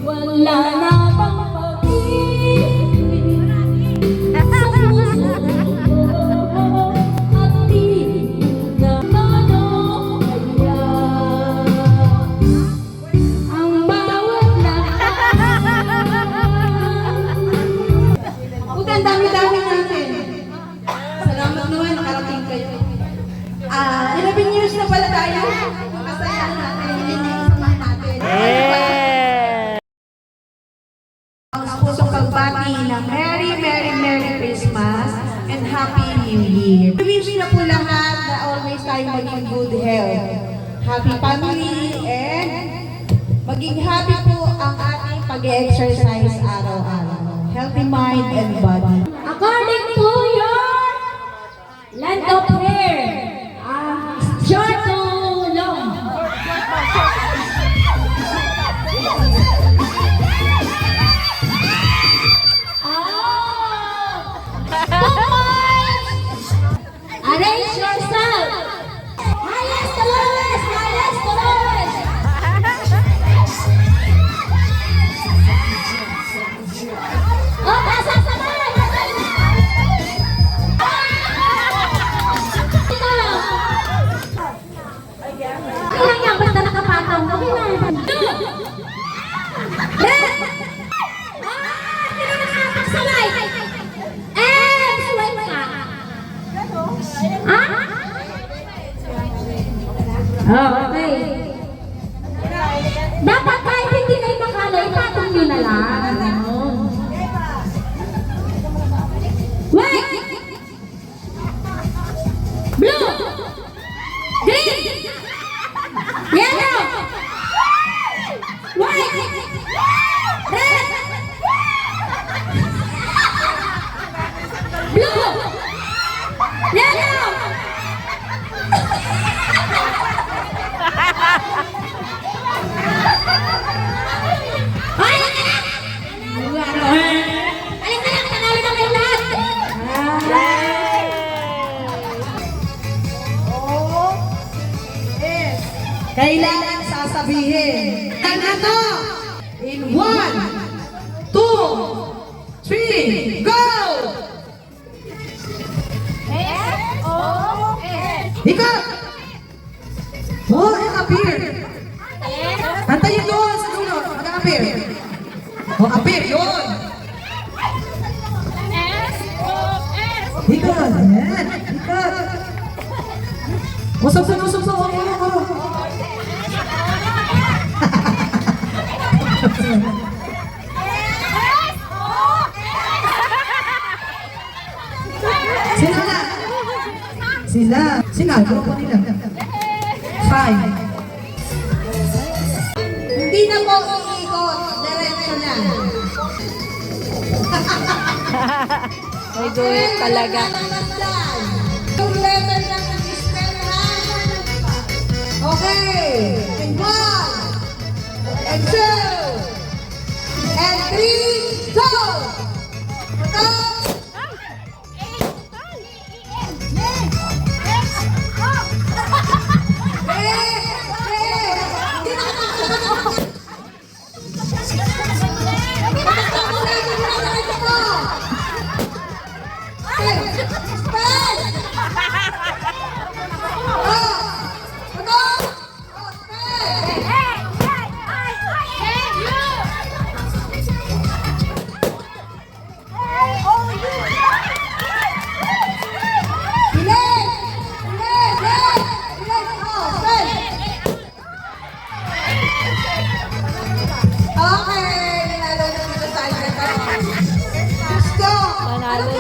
Wala na bang pag-ibig sa puso ko at di na ano kaya ang bawat lahat. Ang dami-dami natin. Salamat naman, nakarating kayo. 11 years na pala tayo. Masaya natin. Samahan natin. Ang pusong pagbati ng Merry, Merry, Merry Christmas and Happy New Year. We wish na po lahat na always tayong maging good health. Happy family and maging happy po ang ating pag-exercise araw-araw. Healthy mind and body. According to your land of hair, short to long. Arrange yourself. Highest to lowest, highest to lowest. Oh, kasasabay. Kaya nga, basta nakapataw mo. Hindi na nakapagsalay. Swell ka. Okay. Dapat kahit hindi kayo makala, ipatong nyo na lang. Wait! Blue! Green! Yellow! White! Red! Blue! Yellow! Ay! Alin ka lang, nanalo na kayo lahat! Kailangan sasabihin. Ano? In 1, 2, 3, go! S-O-S. Ikaw! Oh, appear. Antayin doon sa dulo. Mag-appear. Oh, appear. Yun. S-O-S. Ikaw. Yan. Ikaw. Usap. Sila, grupo nila. 5. Hindi na po iikot, diretso na. May duet talaga. Yung letter lang ng ispelhan. Okay. And 1, and 2, and 3, go! Go! Okay, nanalo na dito sa akin. Let's go! Manalo